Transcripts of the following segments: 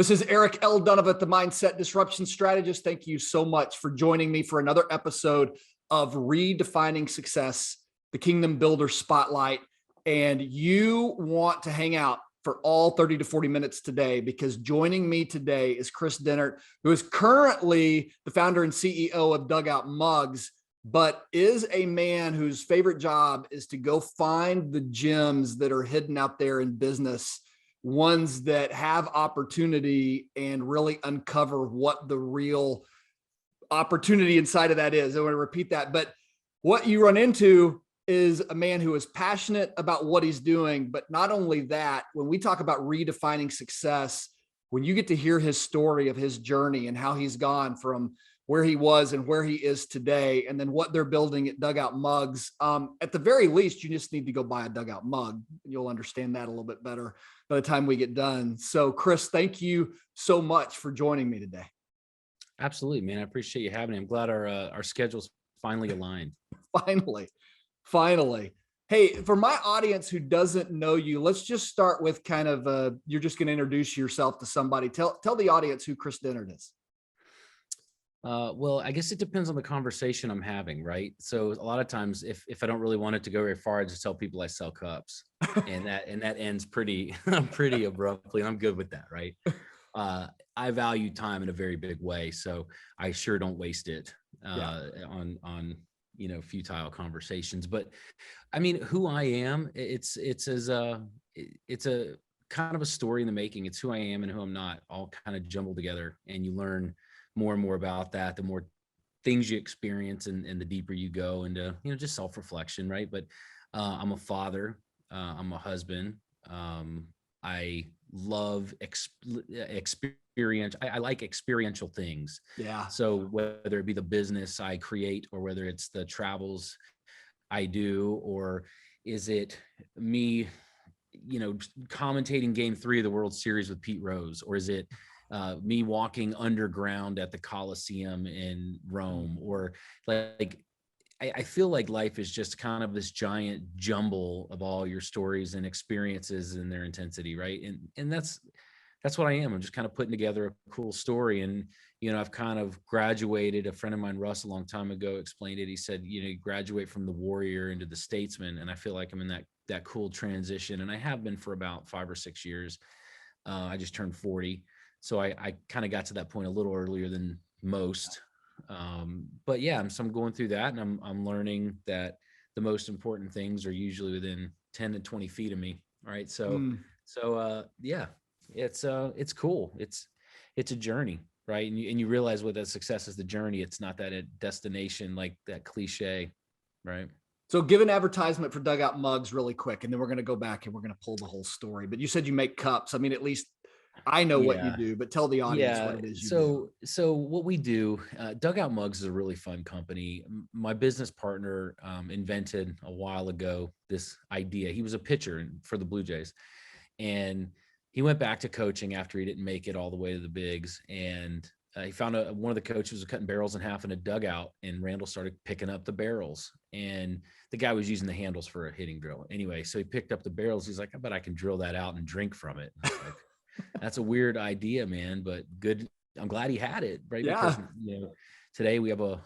This is Eric L. Dunavant, the Mindset Disruption Strategist. Thank you so much for joining me for another episode of Redefining Success, the Kingdom Builder Spotlight. And you want to hang out for all 30 to 40 minutes today, because joining me today is Kris Dehnert, who is currently the founder and CEO of Dugout Mugs, but is a man whose favorite job is to go find the gems that are hidden out there in business, ones that have opportunity, and really uncover what the real opportunity inside of that is. I want to repeat that. But what you run into is a man who is passionate about what he's doing. But not only that, when we talk about redefining success, when you get to hear his story of his journey and how he's gone from where he was and where he is today, and then what they're building at Dugout Mugs, at the very least, you just need to go buy a Dugout mug. You'll understand that a little bit better by the time we get done. So Kris, thank you so much for joining me today. Absolutely, man. I appreciate you having me. I'm glad our schedules finally aligned. Finally. Hey, for my audience who doesn't know you, let's just start with kind of, you're just going to introduce yourself to somebody. Tell the audience who Kris Dehnert is. Well, I guess it depends on the conversation I'm having, right? So a lot of times if I don't really want it to go very far, I just tell people I sell cups and that ends pretty abruptly. And I'm good with that, right? I value time in a very big way. So I sure don't waste it on futile conversations. But I mean, who I am, it's a kind of a story in the making. It's who I am and who I'm not, all kind of jumbled together. And you learn more and more about that, the more things you experience and the deeper you go into, just self-reflection, right? But I'm a father, I'm a husband. I love experience. I like experiential things. Yeah. So whether it be the business I create, or whether it's the travels I do, or is it me, commentating Game 3 of the World Series with Pete Rose, or is it me walking underground at the Colosseum in Rome, or I feel like life is just kind of this giant jumble of all your stories and experiences and their intensity, right? And that's what I am. I'm just kind of putting together a cool story. And I've kind of graduated. A friend of mine, Russ, a long time ago explained it. He said, you graduate from the warrior into the statesman, and I feel like I'm in that cool transition, and I have been for about 5 or 6 years. I just turned 40. So I kind of got to that point a little earlier than most. But yeah, so I'm going through that, and I'm learning that the most important things are usually within 10 to 20 feet of me. Right. So yeah, it's cool. It's a journey, right? And you realize what that success is, the journey. It's not that destination, like that cliche, right? So give an advertisement for Dugout Mugs really quick, and then we're going to go back and we're going to pull the whole story. But you said you make cups. I mean, at least I know what you do, but tell the audience what it is you do. So what we do, Dugout Mugs is a really fun company. My business partner invented a while ago this idea. He was a pitcher for the Blue Jays, and he went back to coaching after he didn't make it all the way to the bigs. And he found one of the coaches was cutting barrels in half in a dugout, and Randall started picking up the barrels, and the guy was using the handles for a hitting drill. Anyway, so he picked up the barrels. He's like, I bet I can drill that out and drink from it. That's a weird idea, man, but good. I'm glad he had it, right? Yeah. Because today we have a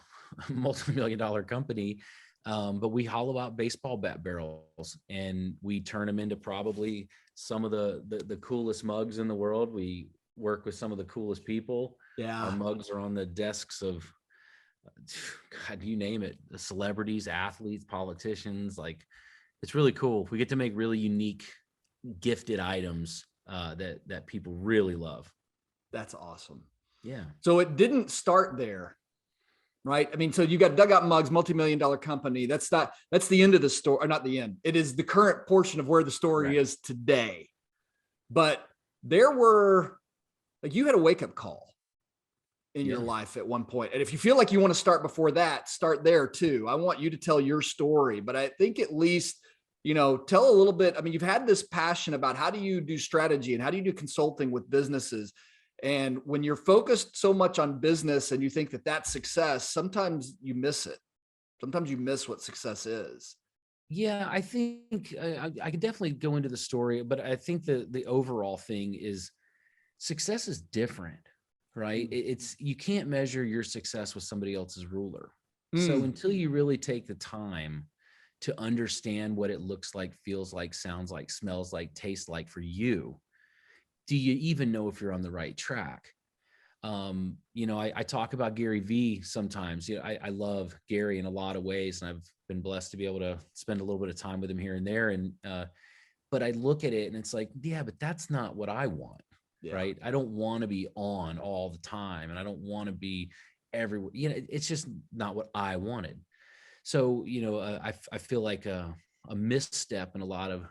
multi-million-dollar company, but we hollow out baseball bat barrels, and we turn them into probably some of the coolest mugs in the world. We work with some of the coolest people. Yeah. Our mugs are on the desks of, God, you name it, the celebrities, athletes, politicians. Like, it's really cool. We get to make really unique, gifted items that people really love. That's awesome. Yeah. So it didn't start there, right? I mean, so you got Dugout Mugs, multi-million-dollar company. That's the end of the story, or not the end. It is the current portion of where the story is today. But there were, you had a wake-up call in your life at one point. And if you feel like you want to start before that, start there too. I want you to tell your story, but I think at least, tell a little bit. I mean, you've had this passion about how do you do strategy and how do you do consulting with businesses? And when you're focused so much on business and you think that that's success, sometimes you miss it. Sometimes you miss what success is. Yeah, I think I could definitely go into the story, but I think the overall thing is success is different, right? It's, you can't measure your success with somebody else's ruler. So until you really take the time to understand what it looks like, feels like, sounds like, smells like, tastes like for you, do you even know if you're on the right track? I talk about Gary Vee sometimes. I love Gary in a lot of ways, and I've been blessed to be able to spend a little bit of time with him here and there. And but I look at it and it's like, yeah, but that's not what I want. Yeah. Right. I don't want to be on all the time, and I don't want to be everywhere. It's just not what I wanted. So, I feel like a misstep in a lot of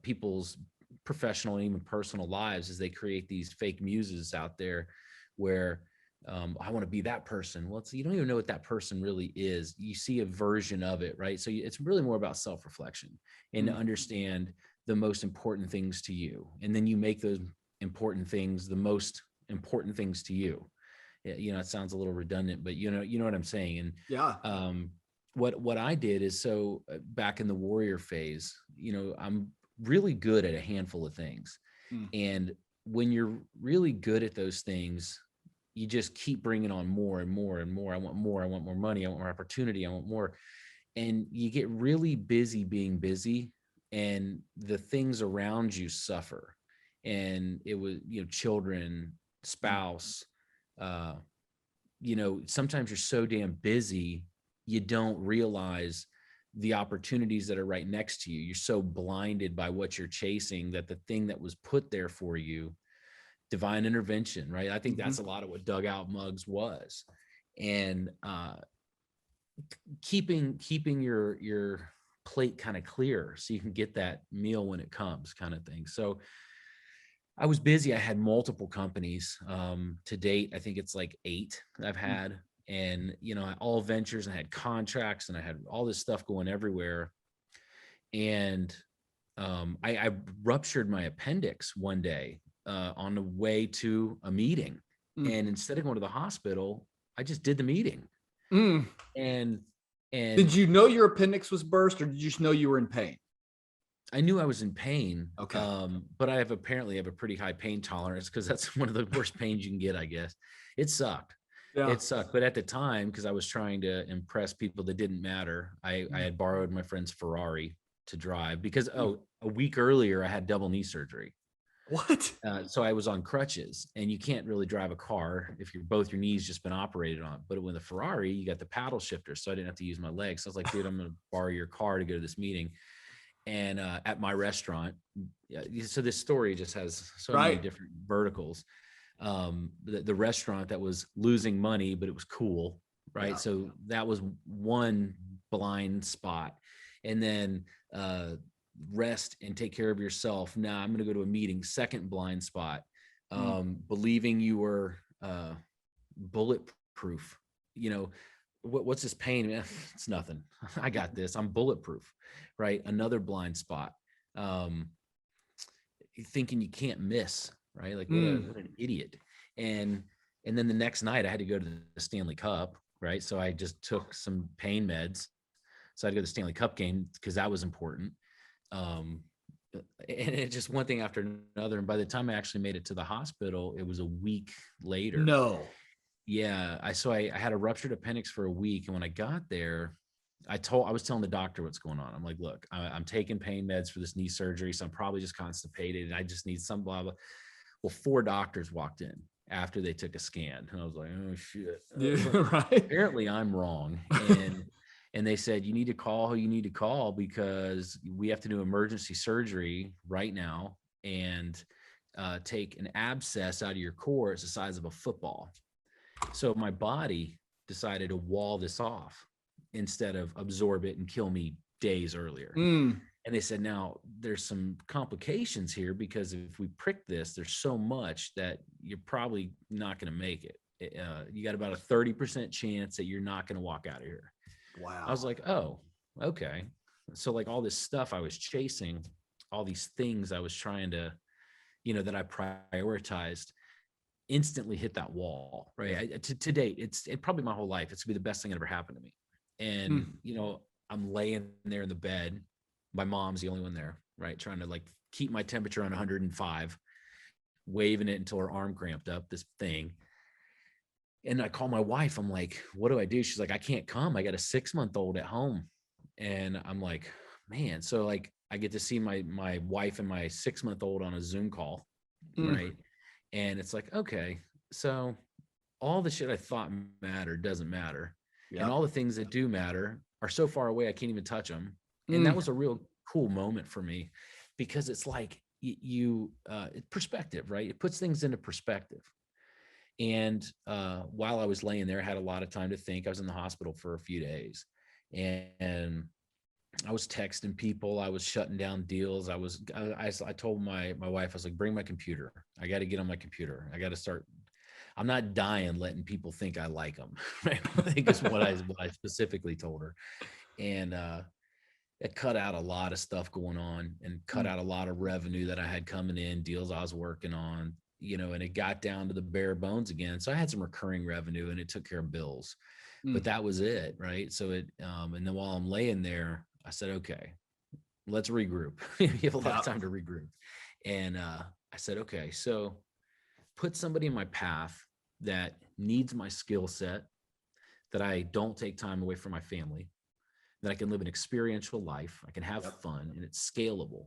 people's professional and even personal lives is they create these fake muses out there where I want to be that person. Well, you don't even know what that person really is. You see a version of it, right? So it's really more about self-reflection and to understand the most important things to you. And then you make those important things the most important things to you. It sounds a little redundant, but you know what I'm saying. And yeah, what I did is, so back in the warrior phase, I'm really good at a handful of things. And when you're really good at those things, you just keep bringing on more and more and more. I want more money. I want more opportunity. I want more. And you get really busy being busy, and the things around you suffer. And it was, children, spouse, sometimes you're so damn busy, you don't realize the opportunities that are right next to you. You're so blinded by what you're chasing that the thing that was put there for you, divine intervention, right? I think that's a lot of what Dugout Mugs was. And keeping your plate kind of clear so you can get that meal when it comes, kind of thing. So I was busy. I had multiple companies. To date, I think it's like 8 I've had. And, all ventures, and I had contracts, and I had all this stuff going everywhere. And I ruptured my appendix one day on the way to a meeting. And instead of going to the hospital, I just did the meeting. And did you know your appendix was burst, or did you just know you were in pain? I knew I was in pain. Okay. But I apparently have a pretty high pain tolerance, because that's one of the worst pains you can get, I guess. It sucked. Yeah. It sucked. But at the time, because I was trying to impress people that didn't matter, I had borrowed my friend's Ferrari to drive, because, a week earlier I had double knee surgery. What? So I was on crutches, and you can't really drive a car if both your knees just been operated on. But with a Ferrari, you got the paddle shifter, so I didn't have to use my legs. So I was like, dude, I'm going to borrow your car to go to this meeting. And at my restaurant, so this story just has so many different verticals. The restaurant that was losing money, but it was cool, right? Yeah. So that was one blind spot. And then rest and take care of yourself. Now I'm going to go to a meeting. Second blind spot. Believing you were bulletproof. What's this pain? It's nothing. I got this. I'm bulletproof, right? Another blind spot. Thinking you can't miss, right? Like what an idiot. And then the next night I had to go to the Stanley Cup, right? So I just took some pain meds. So I had to go to the Stanley Cup game because that was important. And it just one thing after another. And by the time I actually made it to the hospital, it was a week later. No. Yeah. I had a ruptured appendix for a week. And when I got there, I was telling the doctor what's going on. I'm like, look, I'm taking pain meds for this knee surgery, so I'm probably just constipated, and I just need some blah, blah. Well, 4 doctors walked in after they took a scan. And I was like, oh shit. Yeah, right. Apparently I'm wrong. And they said, you need to call who you need to call, because we have to do emergency surgery right now and take an abscess out of your core. It's the size of a football. So my body decided to wall this off instead of absorb it and kill me days earlier. And they said, now there's some complications here, because if we prick this, there's so much that you're probably not going to make it. You got about a 30% chance that you're not going to walk out of here. Wow. I was like, oh, okay. So like all this stuff I was chasing, all these things I was trying to, that I prioritized, instantly hit that wall, right? To date, it probably my whole life, it's gonna be the best thing that ever happened to me. And, I'm laying there in the bed. My mom's the only one there, right? Trying to like keep my temperature on 105. waving it until her arm cramped up, this thing. And I call my wife. I'm like, what do I do? She's like, I can't come. I got a 6-month-old at home. And I'm like, man. So like, I get to see my wife and my 6-month-old on a Zoom call. Right. And it's like, okay, so all the shit I thought mattered doesn't matter. Yep. And all the things that do matter are so far away, I can't even touch them. And that was a real cool moment for me, because it's like perspective, right? It puts things into perspective. And while I was laying there, I had a lot of time to think. I was in the hospital for a few days, and I was texting people. I was shutting down deals. I told my wife, I was like, bring my computer. I got to get on my computer. I got to start. I'm not dying letting people think I like them. Right? I think is what I specifically told her. And it cut out a lot of stuff going on, and cut out a lot of revenue that I had coming in, deals I was working on, and it got down to the bare bones again. So I had some recurring revenue, and it took care of bills, but that was it. Right. So and then while I'm laying there, I said, okay, let's regroup. You have a lot of time to regroup. And I said, okay, so put somebody in my path that needs my skill set, that I don't take time away from my family, that I can live an experiential life, I can have fun, and it's scalable.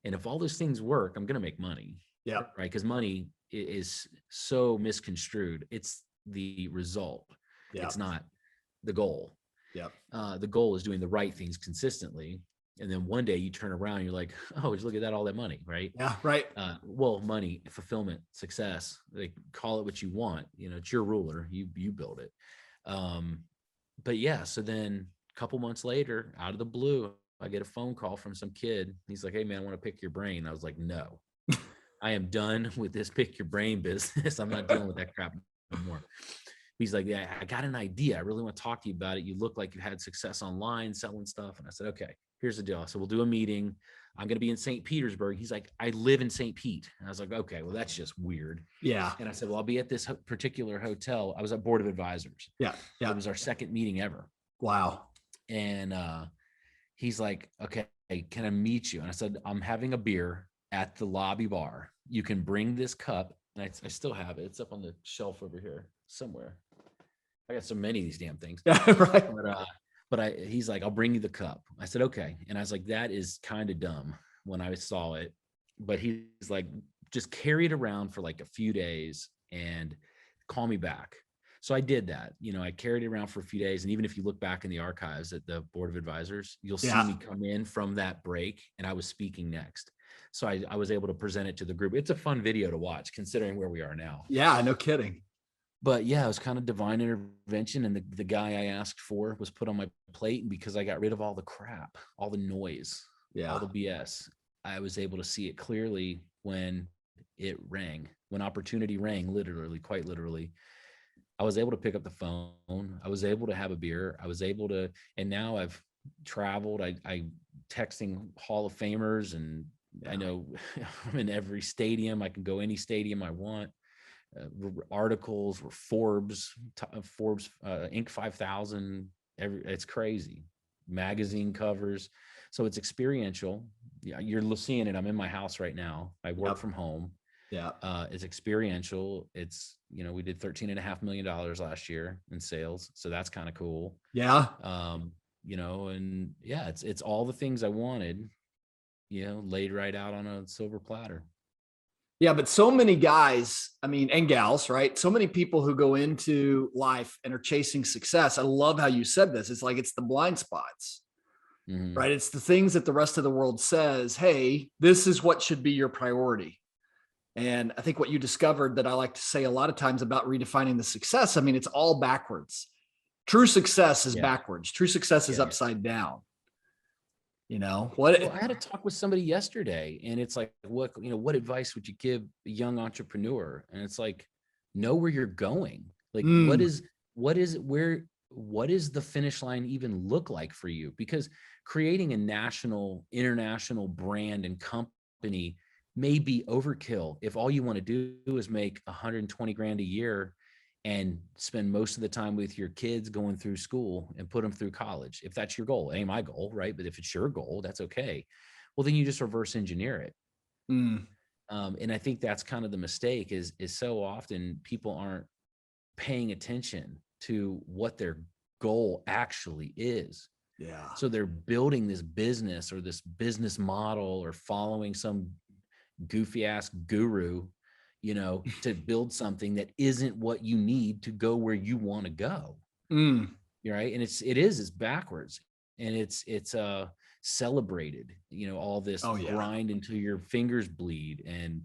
And if all those things work, I'm going to make money. Yeah. Right. Because money is so misconstrued. It's the result. Yep. It's not the goal. Yep. The goal is doing the right things consistently. And then one day you turn around and you're like, oh, just look at that, all that money. Right. Yeah. Right. Well, money, fulfillment, success, like call it what you want. It's your ruler. You build it. But yeah, so then a couple months later, out of the blue, I get a phone call from some kid. He's like, hey man, I want to pick your brain. I was like, no, I am done with this pick your brain business. I'm not dealing with that crap anymore. He's like, yeah, I got an idea. I really want to talk to you about it. You look like you had success online selling stuff. And I said, okay, here's the deal. So we'll do a meeting. I'm going to be in St. Petersburg. He's like, I live in St. Pete. And I was like, okay, well, that's just weird. Yeah. And I said, well, I'll be at this particular hotel. I was at Board of Advisors. Yeah. Yeah. It was our second meeting ever. Wow. And he's like, okay, can I meet you? And I said, I'm having a beer at the lobby bar. You can bring this cup. And I still have it. It's up on the shelf over here somewhere. I got so many of these damn things. Right. But he's like, I'll bring you the cup. I said, okay. And I was like, that is kind of dumb when I saw it. But he's like, just carry it around for like a few days and call me back. So I did that. I carried it around for a few days. And even if you look back in the archives at the Board of Advisors, you'll see me come in from that break, and I was speaking next. So I was able to present it to the group. It's a fun video to watch considering where we are now. Yeah, no kidding. But yeah, it was kind of divine intervention. And the guy I asked for was put on my plate. And because I got rid of all the crap, all the noise, all the BS, I was able to see it clearly when it rang, when opportunity rang, literally, quite literally. I was able to pick up the phone. I was able to have a beer. I was able to, and now I've traveled. I texting Hall of Famers, and I know I'm in every stadium. I can go any stadium I want. Articles were Forbes Inc. 5000. It's crazy. Magazine covers. So it's experiential. Yeah, you're seeing it. I'm in my house right now. I work from home. Yeah. It's experiential. It's, we did $13.5 million last year in sales. So that's kind of cool. Yeah. And yeah, it's all the things I wanted, laid right out on a silver platter. Yeah. But so many guys, and gals, right? So many people who go into life and are chasing success. I love how you said this. It's like, it's the blind spots, right? It's the things that the rest of the world says, hey, this is what should be your priority. And I think what you discovered that I like to say a lot of times about redefining the success, it's all backwards. True success is backwards. True success is upside down. Well, I had a talk with somebody yesterday, and it's like, what advice would you give a young entrepreneur? And it's like, know where you're going. Like, what does the finish line even look like for you? Because creating a national, international brand and company may be overkill if all you want to do is make 120 grand a year and spend most of the time with your kids going through school and put them through college. If that's your goal, it ain't my goal, right? But if it's your goal, that's okay. Well, then you just reverse engineer it. And I think that's kind of the mistake is so often people aren't paying attention to what their goal actually is. Yeah. So they're building this business or this business model or following some goofy ass guru, to build something that isn't what you need to go where you want to go. Mm. Right. And it's backwards, and it's celebrated, all this Oh, yeah. grind until your fingers bleed. And,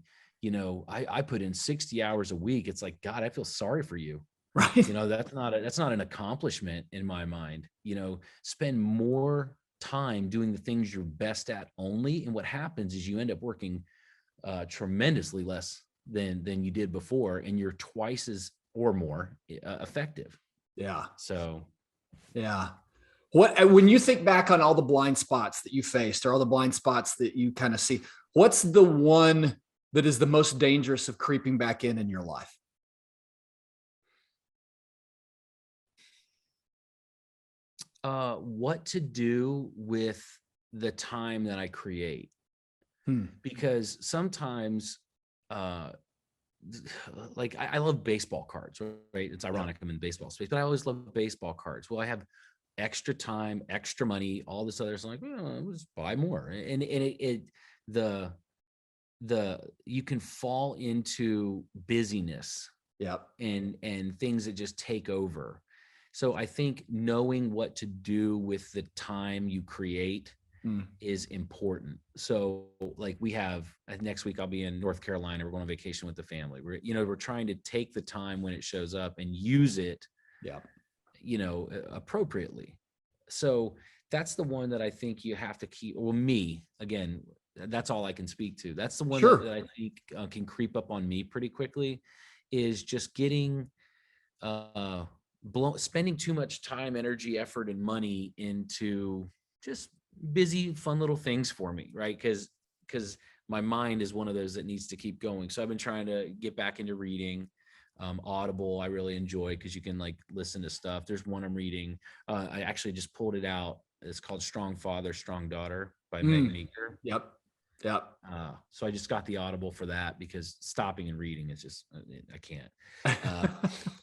I put in 60 hours a week. It's like, God, I feel sorry for you. Right. That's not an accomplishment in my mind. Spend more time doing the things you're best at only. And what happens is you end up working tremendously less than you did before, and you're twice as or more effective. Yeah. So Yeah. When you think back on all the blind spots that you faced or all the blind spots that you kind of see, what's the one that is the most dangerous of creeping back in your life? what to do with the time that I create. Hmm. Because sometimes like I love baseball cards, right? It's ironic I'm in the baseball space, but I always love baseball cards. Well, I have extra time, extra money, all this other stuff. Like, I'll just buy more. And the you can fall into busyness. Yep. And things that just take over. So I think knowing what to do with the time you create is important. So like we have next week, I'll be in North Carolina. We're going on vacation with the family. We're trying to take the time when it shows up and use it, appropriately. So that's the one that I think you have to keep. Well, me, again, that's all I can speak to. That's the one that I think can creep up on me pretty quickly, is just getting, spending too much time, energy, effort, and money into just busy, fun little things for me, right? Because my mind is one of those that needs to keep going. So I've been trying to get back into reading. Audible, I really enjoy because you can like listen to stuff. There's one I'm reading. I actually just pulled it out. It's called Strong Father, Strong Daughter by Meg Meeker. Yep. So I just got the Audible for that because stopping and reading is just, I can't.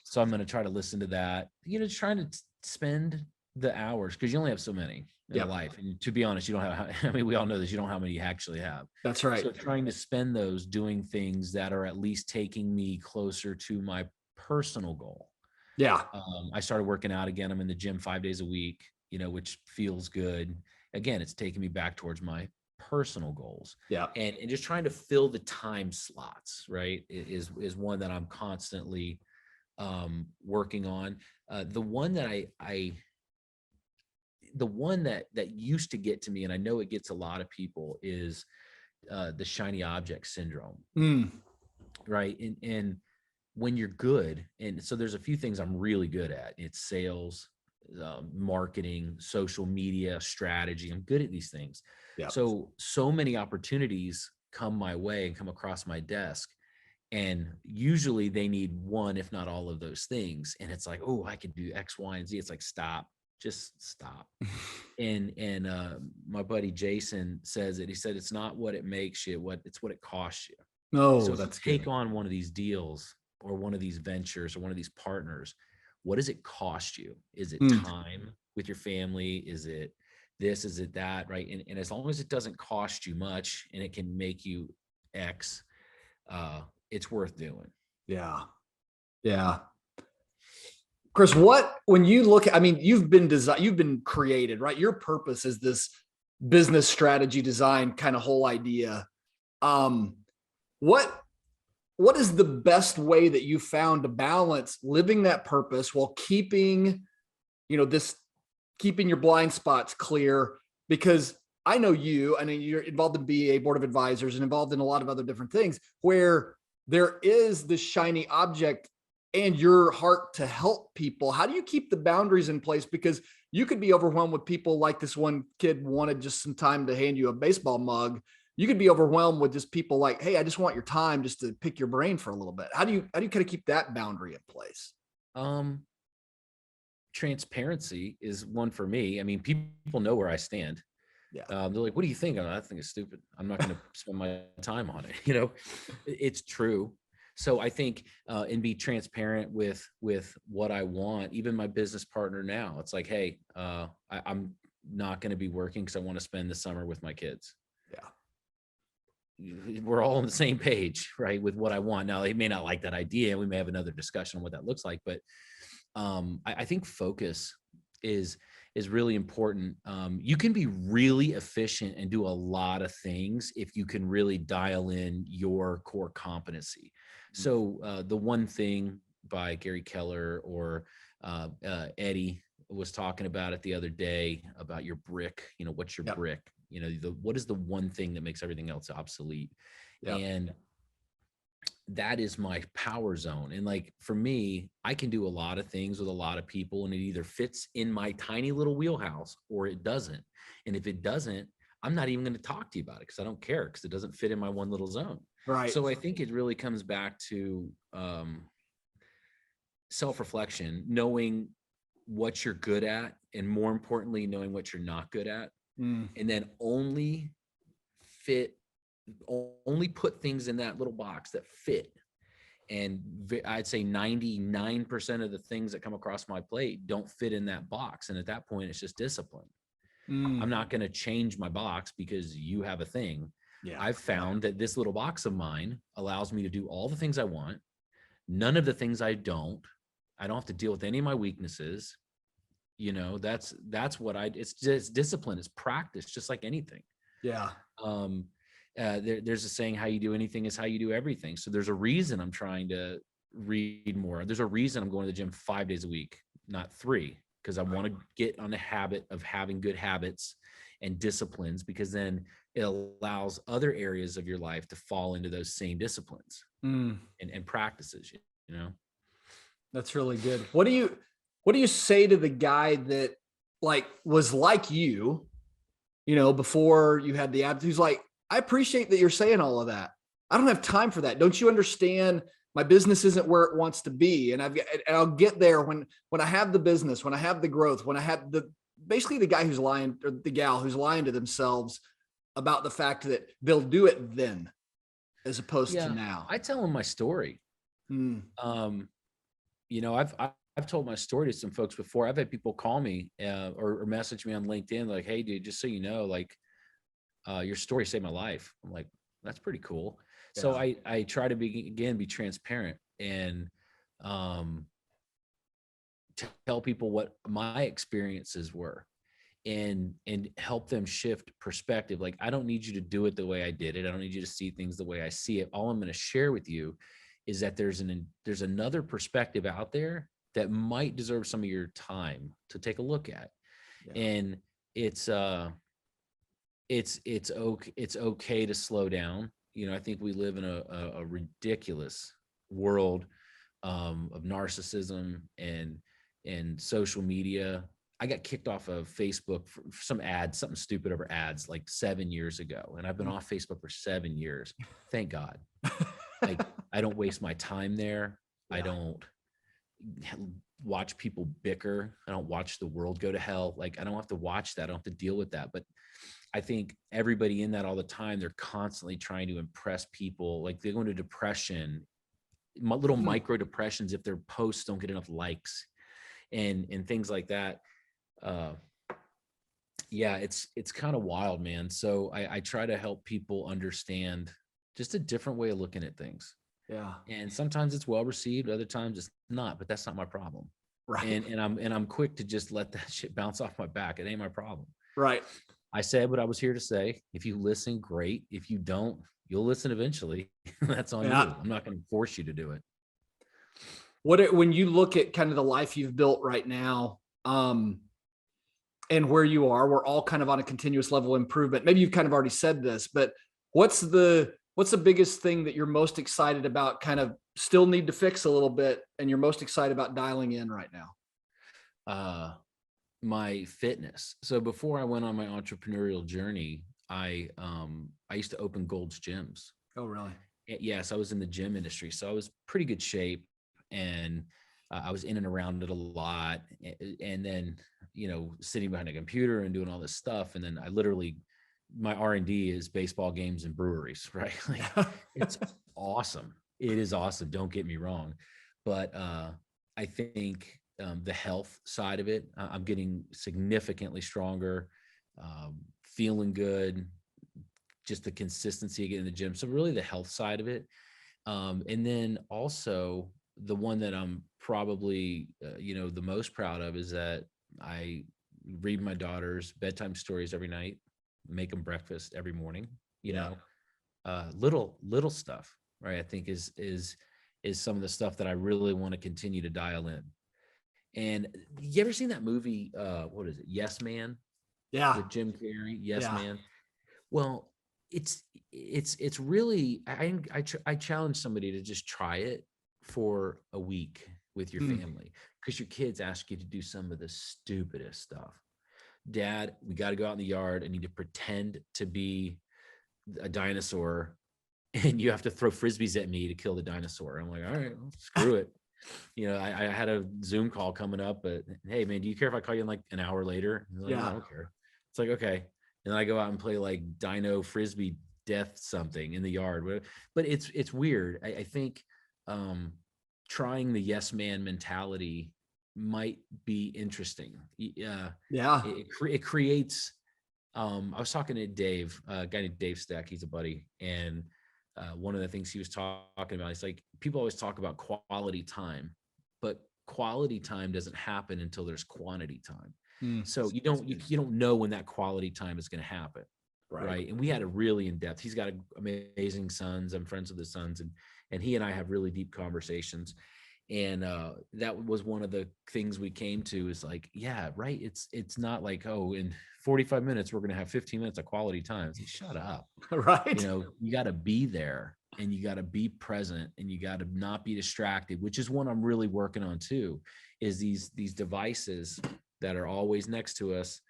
So I'm going to try to listen to that, just trying to spend the hours, because you only have so many in life. And to be honest, you don't have, we all know this, you don't know how many you actually have. That's right. So trying to spend those doing things that are at least taking me closer to my personal goal. Yeah. I started working out again. I'm in the gym 5 days a week, which feels good. Again, it's taking me back towards my personal goals. Yeah. And just trying to fill the time slots, right, is one that I'm constantly working on. The one that the one that used to get to me, and I know it gets a lot of people, is the shiny object syndrome. Right. And when you're good, and so there's a few things I'm really good at. It's sales, marketing, social media, strategy. I'm good at these things. Yep. So many opportunities come my way and come across my desk. And usually they need one, if not all of those things. And it's like, oh, I could do X, Y, and Z. It's like, just stop. and my buddy Jason says it. He said, it's not what it makes you, it's what it costs you. No, So that's if you take on one of these deals or one of these ventures or one of these partners, what does it cost you? Is it time with your family? Is it this? Is it that? Right. And as long as it doesn't cost you much and it can make you X, it's worth doing. Yeah. Yeah. Kris, when you look at, you've been created, right? Your purpose is this business strategy design kind of whole idea. What is the best way that you found to balance living that purpose while keeping, keeping your blind spots clear? Because I know you're involved in BA, board of advisors, and involved in a lot of other different things where there is this shiny object and your heart to help people. How do you keep the boundaries in place? Because you could be overwhelmed with people, like this one kid wanted just some time to hand you a baseball mug. You could be overwhelmed with just people like, hey, I just want your time just to pick your brain for a little bit. How do you kind of keep that boundary in place? Transparency is one for me. People know where I stand. Yeah. They're like, what do you think? I think it's stupid. I'm not going to spend my time on it. You know, it's true. So I think, and be transparent with what I want. Even my business partner now, it's like, hey, I'm not going to be working because I want to spend the summer with my kids. Yeah. We're all on the same page, right? With what I want. Now, he may not like that idea. We may have another discussion on what that looks like, but I think focus is really important. You can be really efficient and do a lot of things if you can really dial in your core competency. So the one thing by Gary Keller or Eddie was talking about it the other day about your brick. You know, what's your Yep. brick? You know, what is the one thing that makes everything else obsolete? Yep. And that is my power zone. And like, for me, I can do a lot of things with a lot of people, and it either fits in my tiny little wheelhouse or it doesn't. And if it doesn't, I'm not even going to talk to you about it because I don't care, because it doesn't fit in my one little zone. Right. So I think it really comes back to self-reflection, knowing what you're good at, and more importantly, knowing what you're not good at. And then only put things in that little box that fit. And I'd say 99% of the things that come across my plate don't fit in that box. And at that point, it's just discipline. I'm not going to change my box because you have a thing. Yeah. I've found that this little box of mine allows me to do all the things I want, none of the things I don't have to deal with any of my weaknesses. You know, that's what it's just discipline. It's practice, just like anything. Yeah. There's a saying, how you do anything is how you do everything. So there's a reason I'm trying to read more. There's a reason I'm going to the gym 5 days a week, not 3, because I want to get on the habit of having good habits and disciplines, because then it allows other areas of your life to fall into those same disciplines and practices, you know? That's really good. What do you say to the guy that like was like you know, before you had the abs? Who's like, I appreciate that you're saying all of that. I don't have time for that. Don't you understand? My business isn't where it wants to be. And I'll get there when I have the business, when I have the growth, when I have basically the guy who's lying, or the gal who's lying to themselves about the fact that they'll do it then, as opposed to now. I tell them my story. You know, I've told my story to some folks before. I've had people call me or message me on LinkedIn like, hey, dude, just so you know, like, your story saved my life. I'm like, that's pretty cool. Yeah. So I try to be transparent and tell people what my experiences were and help them shift perspective. Like, I don't need you to do it the way I did it. I don't need you to see things the way I see it. All I'm going to share with you is that there's another perspective out there that might deserve some of your time to take a look at. Yeah. And it's okay to slow down. You know, I think we live in a ridiculous world of narcissism and social media. I got kicked off of Facebook for some ads, something stupid over ads, like 7 years ago. And I've been off Facebook for 7 years. Thank God. Like, I don't waste my time there. Yeah. I don't watch people bicker. I don't watch the world go to hell. Like, I don't have to watch that. I don't have to deal with that. But I think everybody in that all the time, they're constantly trying to impress people. Like, they go into depression, little micro depressions if their posts don't get enough likes and things like that. Yeah, it's kind of wild, man. So I try to help people understand just a different way of looking at things. Yeah. And sometimes it's well received, other times it's not, but that's not my problem. Right. And I'm quick to just let that shit bounce off my back. It ain't my problem. Right. I said what I was here to say. If you listen, great. If you don't, you'll listen eventually. That's on you. I'm not going to force you to do it. When you look at kind of the life you've built right now, and where you are, we're all kind of on a continuous level of improvement. Maybe you've kind of already said this, but what's the biggest thing that you're most excited about, kind of still need to fix a little bit, and you're most excited about dialing in right now? My fitness. So before I went on my entrepreneurial journey, I used to open Gold's gyms. Oh, really? Yes, I was in the gym industry, so I was pretty good shape, and I was in and around it a lot. And then, sitting behind a computer and doing all this stuff. And then I literally, my R&D is baseball games and breweries, right? Like, it's awesome. It is awesome. Don't get me wrong. But I think the health side of it, I'm getting significantly stronger, feeling good, just the consistency of getting in the gym. So really the health side of it. And then also the one that I'm probably, the most proud of is that I read my daughter's bedtime stories every night, make them breakfast every morning, little stuff, right? I think is some of the stuff that I really want to continue to dial in. And you ever seen that movie? What is it? Yes Man? Yeah. With Jim Carrey. Yes Yeah. Man. Well, it's really, I challenge somebody to just try it for a week with your family, because your kids ask you to do some of the stupidest stuff. Dad, we got to go out in the yard. I need to pretend to be a dinosaur, and you have to throw frisbees at me to kill the dinosaur. I'm like, all right, well, screw it. I had a Zoom call coming up, but hey, man, do you care if I call you in like an hour later? Like, Yeah. I don't care. It's like, okay. And then I go out and play like dino frisbee death something in the yard. But it's weird. I think trying the yes man mentality might be interesting. It creates. I was talking to Dave, a guy named Dave Stack. He's a buddy, and one of the things he was talking about, he's like, people always talk about quality time, but quality time doesn't happen until there's quantity time. So you don't know when that quality time is going to happen. Right. And we had a really in-depth, he's got amazing sons. I'm friends with his sons, and he and I have really deep conversations. And that was one of the things we came to is like, yeah, right. It's not like, oh, in 45 minutes, we're going to have 15 minutes of quality time. It's like, shut up. Right. You got to be there, and you got to be present, and you got to not be distracted, which is one I'm really working on too, is these devices that are always next to us.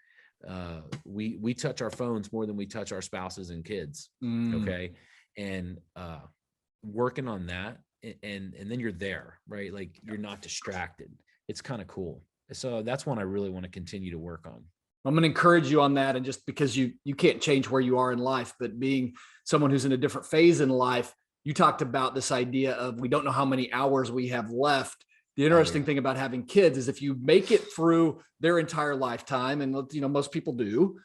We touch our phones more than we touch our spouses and kids. Okay. And working on that, and then you're there, right? Like, you're not distracted. It's kind of cool. So that's one I really want to continue to work on. I'm going to encourage you on that. And just because you can't change where you are in life, but being someone who's in a different phase in life, you talked about this idea of, we don't know how many hours we have left. The interesting thing about having kids is if you make it through their entire lifetime, and most people do,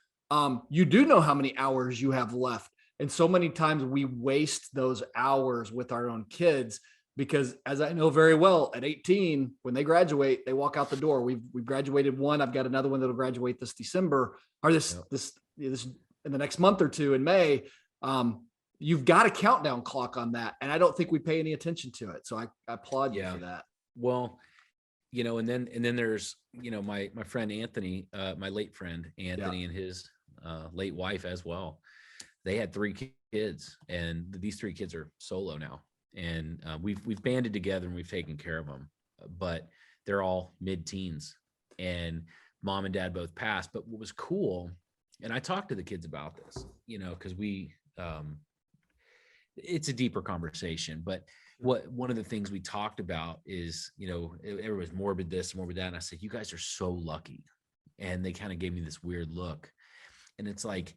you do know how many hours you have left. And so many times we waste those hours with our own kids, because, as I know very well, at 18, when they graduate, they walk out the door. We've graduated one. I've got another one that'll graduate this December, or this in the next month or two in May. You've got a countdown clock on that, and I don't think we pay any attention to it. So I applaud you for that. Well, and then there's, my friend Anthony, my late friend Anthony, and his late wife as well. They had 3 kids, and these 3 kids are solo now. And we've banded together and we've taken care of them, but they're all mid-teens, and mom and dad both passed. But what was cool, and I talked to the kids about this, because it's a deeper conversation, but one of the things we talked about is, everybody's morbid this, morbid that. And I said, you guys are so lucky. And they kind of gave me this weird look. And it's like,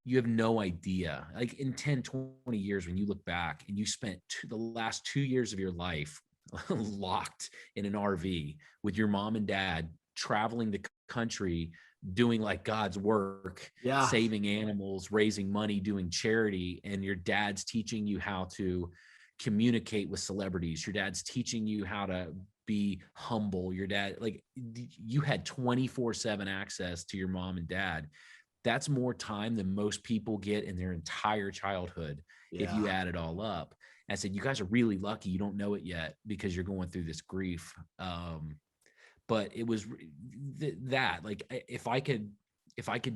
you have no idea, like in 10, 20 years, when you look back and you spent the last 2 years of your life locked in an RV with your mom and dad, traveling the country, doing like God's work, saving animals, raising money, doing charity. And your dad's teaching you how to communicate with celebrities. Your dad's teaching you how to be humble. Your dad, like, you had 24/7 access to your mom and dad. That's more time than most people get in their entire childhood, if you add it all up. And I said, you guys are really lucky. You don't know it yet because you're going through this grief. But it was that, like, if I could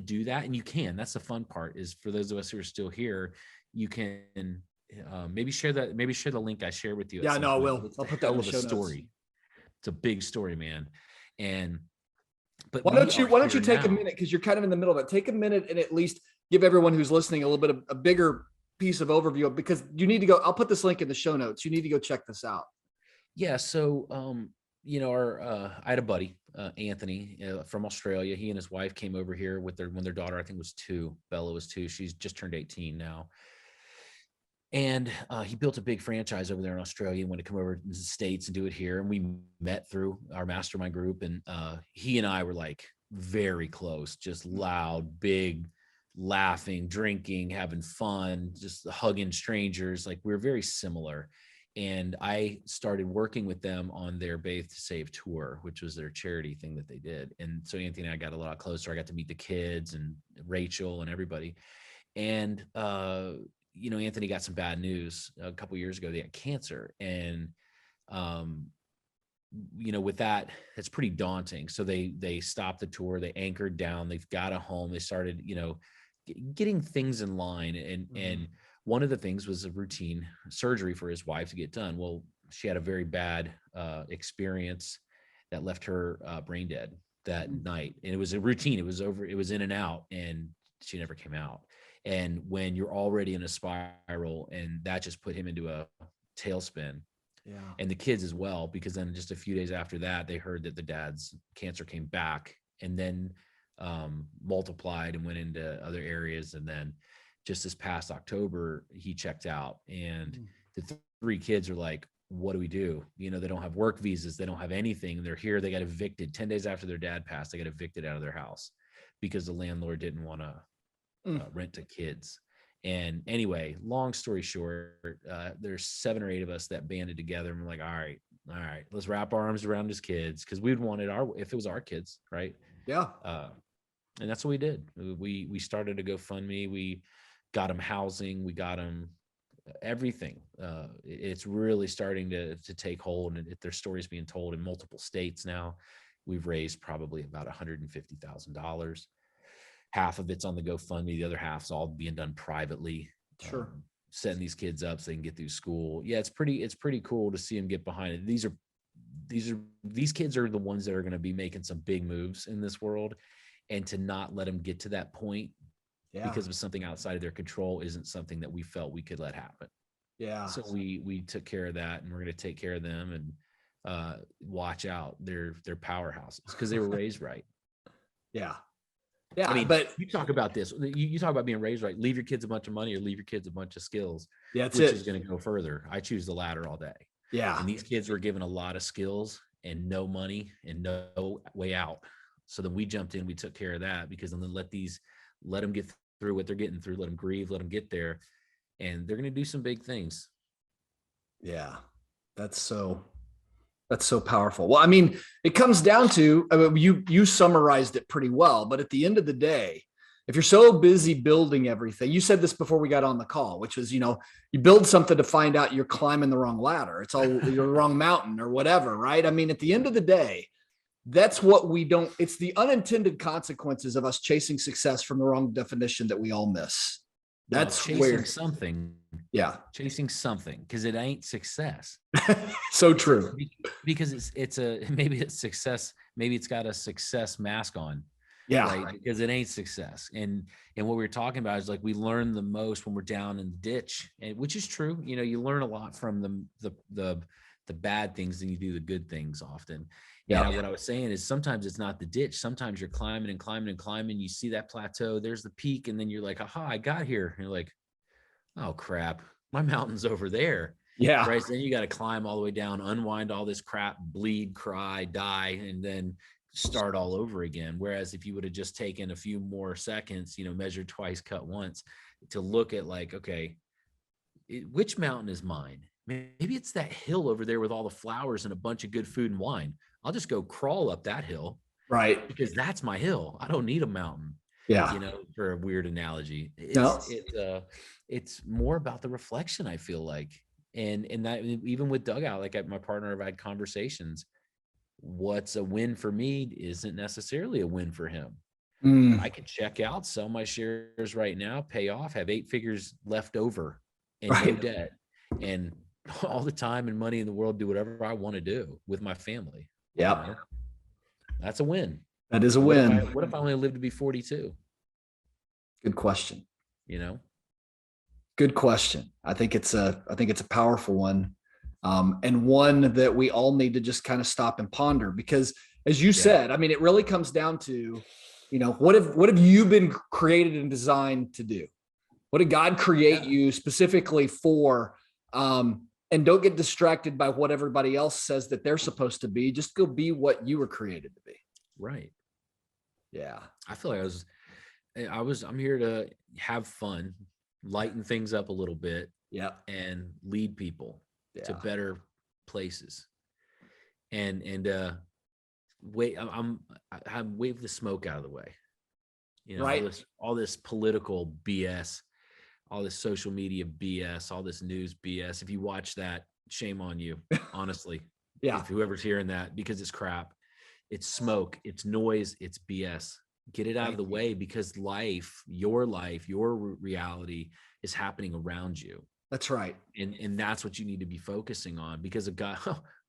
do that, and you can, that's the fun part, is for those of us who are still here, you can maybe share the link I shared with you. Yeah, no, I will. I'll put that in the show story. Notes. It's a big story, man. But why don't you take a minute, because you're kind of in the middle of it. Take a minute and at least give everyone who's listening a little bit of a bigger piece of overview, because you need to go. I'll put this link in the show notes. You need to go check this out. Yeah. So I had a buddy, Anthony, from Australia. He and his wife came over here with when their daughter, I think, was 2. Bella was 2. She's just turned 18 now. And he built a big franchise over there in Australia and wanted to come over to the States and do it here. And we met through our mastermind group. And he and I were like very close, just loud, big, laughing, drinking, having fun, just hugging strangers. Like, we were very similar. And I started working with them on their Bathe to Save tour, which was their charity thing that they did. And so Anthony and I got a lot closer. I got to meet the kids and Rachel and everybody. And, Anthony got some bad news a couple of years ago. They had cancer. And, with that, it's pretty daunting. So they stopped the tour. They anchored down. They've got a home. They started, getting things in line. And one of the things was a routine surgery for his wife to get done. Well, she had a very bad experience that left her brain dead that night. And it was a routine. It was over. It was in and out, and she never came out. And when you're already in a spiral, and that just put him into a tailspin. Yeah. And the kids as well, because then just a few days after that, they heard that the dad's cancer came back and then multiplied and went into other areas. And then just this past October, he checked out, and the 3 kids are like, what do we do? They don't have work visas. They don't have anything. They're here. They got evicted 10 days after their dad passed. They got evicted out of their house because the landlord didn't want to rent to kids. And anyway, long story short, there's 7 or 8 of us that banded together, and we're like, all right, let's wrap our arms around his kids, because we'd wanted if it was our kids, right? Yeah. And that's what we did. We started a GoFundMe. We got them housing. We got them everything. It's really starting to take hold, and their stories being told in multiple states now. We've raised probably about $150,000. Half of it's on the GoFundMe. The other half's all being done privately. Sure. Setting these kids up so they can get through school. Yeah, it's pretty cool to see them get behind it. These kids are the ones that are going to be making some big moves in this world, and to not let them get to that point because of something outside of their control isn't something that we felt we could let happen. Yeah. So we took care of that, and we're going to take care of them and watch out. They're powerhouses because they were raised right. Yeah. Yeah, I mean, but you talk about this. You talk about being raised right. Leave your kids a bunch of money, or leave your kids a bunch of skills. Yeah, which is going to go further. I choose the latter all day. Yeah. And these kids were given a lot of skills and no money and no way out. So then we jumped in. We took care of that, because then let them get through what they're getting through. Let them grieve. Let them get there, and they're going to do some big things. Yeah, that's so powerful. Well, I mean, it comes down to, you summarized it pretty well, but at the end of the day, if you're so busy building everything, you said this before we got on the call, which was, you build something to find out you're climbing the wrong ladder. It's all you're the wrong mountain or whatever, right? I mean, at the end of the day, that's what it's the unintended consequences of us chasing success from the wrong definition that we all miss. That's chasing something. Yeah. Chasing something, because it ain't success. So true. Because maybe it's success. Maybe it's got a success mask on. Yeah. Right? Because it ain't success. And what we were talking about is, like, we learn the most when we're down in the ditch, which is true. You learn a lot from the bad things than you do the good things often. Yeah. And what I was saying is, sometimes it's not the ditch. Sometimes you're climbing and climbing and climbing. You see that plateau, there's the peak. And then you're like, aha, I got here. And you're like, oh crap, my mountain's over there. Yeah. Right. So then you got to climb all the way down, unwind all this crap, bleed, cry, die, and then start all over again. Whereas if you would have just taken a few more seconds, measured twice, cut once, to look at, like, okay, which mountain is mine? Maybe it's that hill over there with all the flowers and a bunch of good food and wine. I'll just go crawl up that hill. Right. Because that's my hill. I don't need a mountain. Yeah. For a weird analogy. It's more about the reflection, I feel like. And that, even with Dugout, like, my partner, I've had conversations. What's a win for me isn't necessarily a win for him. I could check out, sell my shares right now, pay off, have 8 figures left over and no debt, and all the time and money in the world, do whatever I want to do with my family. Yeah. That's a win. That is a win. What if I only live to be 42? Good question. Good question. I think it's a powerful one. and one that we all need to just kind of stop and ponder, because as you said, I mean, it really comes down to, what have you been created and designed to do? What did God create you specifically for? And don't get distracted by what everybody else says that they're supposed to be. Just go be what you were created to be. Right. Yeah. I feel like I'm here to have fun, lighten things up a little bit. Yeah. And lead people to better places. And I'm wave the smoke out of the way. Right. All this political BS, all this social media BS, all this news BS. If you watch that, shame on you, honestly. Yeah. If whoever's hearing that, because it's crap, it's smoke, it's noise, it's BS. Get it out of the way, because your reality is happening around you. That's right. And that's what you need to be focusing on, because of God.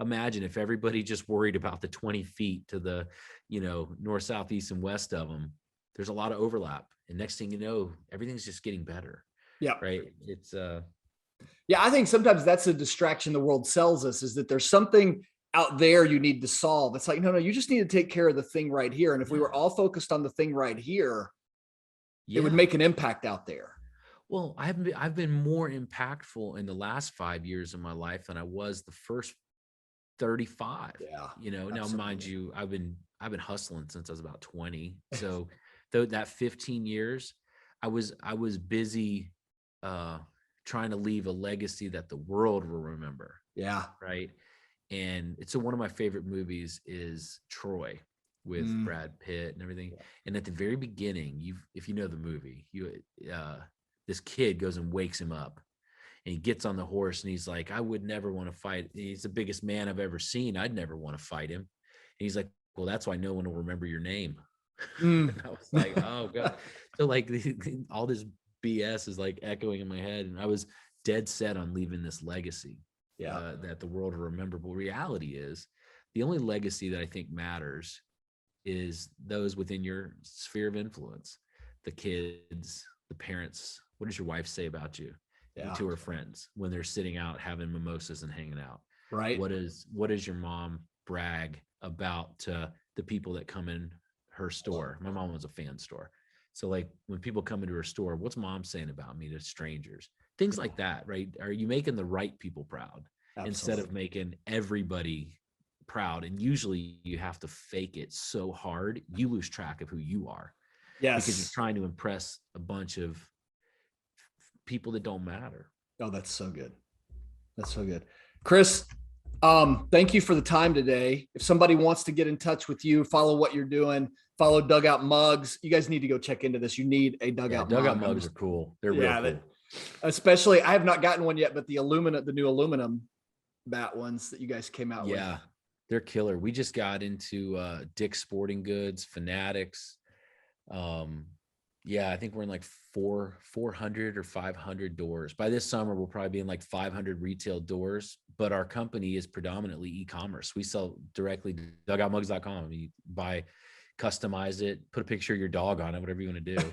Imagine if everybody just worried about the 20 feet to the, north, south, east, and west of them. There's a lot of overlap. And next thing you know, everything's just getting better. Yeah. Right. It's I think sometimes that's a distraction the world sells us, is that there's something out there you need to solve. It's like, no, you just need to take care of the thing right here. And if we were all focused on the thing right here, it would make an impact out there. Well, I've been more impactful in the last 5 years of my life than I was the first 35. Yeah. Now mind you, I've been hustling since I was about 20. So though that 15 years, I was busy trying to leave a legacy that the world will remember. Yeah. Right. And it's one of my favorite movies is Troy with Brad Pitt and everything. Yeah. And at the very beginning, if you know the movie, this kid goes and wakes him up, and he gets on the horse and he's like, I would never want to fight. He's the biggest man I've ever seen. I'd never want to fight him. And he's like, well, that's why no one will remember your name. And I was like, oh God. So like all this BS is like echoing in my head. And I was dead set on leaving this legacy that the world will remember. But reality is, the only legacy that I think matters is those within your sphere of influence, the kids, the parents. What does your wife say about you to her friends when they're sitting out having mimosas and hanging out? Right. What does your mom brag about to the people that come in her store? My mom was a fan store. So like when people come into her store, what's mom saying about me to strangers? Things like that, right? Are you making the right people proud instead of making everybody proud? And usually you have to fake it so hard, you lose track of who you are. Yes. Because you're trying to impress a bunch of people that don't matter. Oh, that's so good. That's so good. Kris, thank you for the time today. If somebody wants to get in touch with you, follow what you're doing, follow Dugout Mugs. You guys need to go check into this. You need a Dugout mug. Dugout Mugs are cool. They're real cool. Especially, I have not gotten one yet, but the new aluminum bat ones that you guys came out with. Yeah, they're killer. We just got into Dick's Sporting Goods, Fanatics. I think we're in like 400 or 500 doors. By this summer, we'll probably be in like 500 retail doors, but our company is predominantly e-commerce. We sell directly to dugoutmugs.com. You buy, customize it, put a picture of your dog on it, whatever you want to do.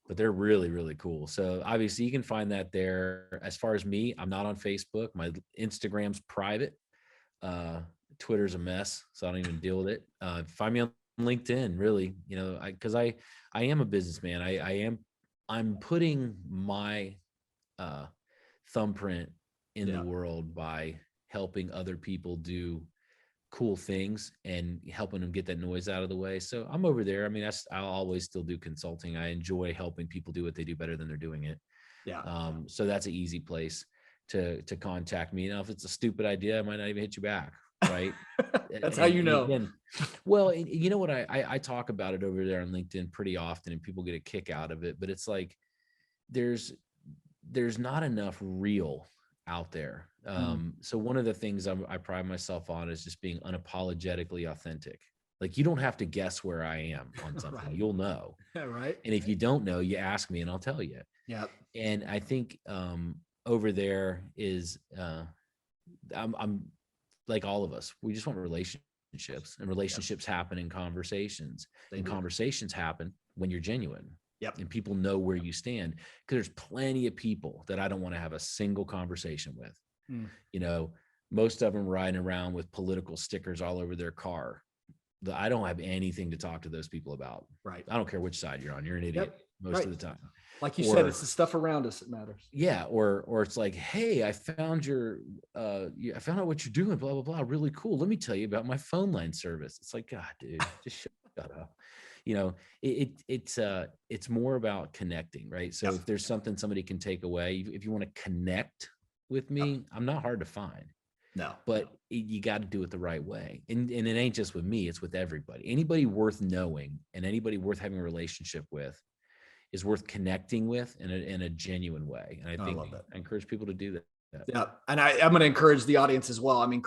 But they're really, really cool. So obviously you can find that there. As far as me, I'm not on Facebook. My Instagram's private. Twitter's a mess, so I don't even deal with it. Find me on LinkedIn, really, because I am a businessman. I'm putting my thumbprint in the world by helping other people do cool things and helping them get that noise out of the way. So I'm over there. I mean, I'll always still do consulting. I enjoy helping people do what they do better than they're doing it. Yeah. So that's an easy place to contact me. If it's a stupid idea, I might not even hit you back. Right. That's how you know. Again, well, you know what, I talk about it over there on LinkedIn pretty often, and people get a kick out of it, but it's like there's not enough real out there. So one of the things I pride myself on is just being unapologetically authentic. Like, you don't have to guess where I am on something. Right. You'll know. Right. And if you don't know, you ask me and I'll tell you. Yeah. And I think over there is I'm like all of us, we just want relationships, and relationships happen in conversations, and conversations happen when you're genuine. Yep. And people know where you stand, because there's plenty of people that I don't want to have a single conversation with. Mm. You know, most of them riding around with political stickers all over their car. I don't have anything to talk to those people about. Right. I don't care which side you're on. You're an idiot most of the time. Like you said, it's the stuff around us that matters. Yeah. Or it's like, hey, I found I found out what you're doing, blah, blah, blah. Really cool. Let me tell you about my phone line service. It's like, God, dude, just shut up. You know, it's more about connecting, right? So if there's something somebody can take away, if you want to connect with me, I'm not hard to find. No, but you got to do it the right way. And it ain't just with me, it's with everybody. Anybody worth knowing and anybody worth having a relationship with is worth connecting with in a genuine way. And I think I encourage people to do that. Yeah. And I'm going to encourage the audience as well. I mean,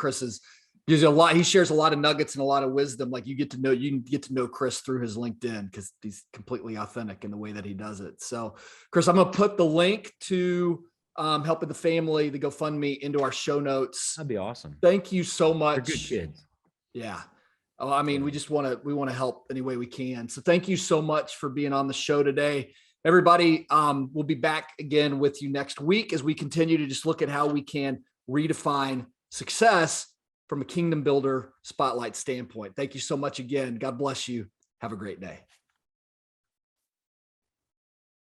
there's a lot, he shares a lot of nuggets and a lot of wisdom. Like you can get to know Kris through his LinkedIn because he's completely authentic in the way that he does it. So Kris, I'm going to put the link to helping the family, the GoFundMe, into our show notes. That'd be awesome. Thank you so much. They're good kids. Yeah. Oh, I mean, we want to help any way we can. So thank you so much for being on the show today. Everybody, we'll be back again with you next week as we continue to just look at how we can redefine success from a kingdom builder spotlight standpoint. Thank you so much again. God bless you. Have a great day.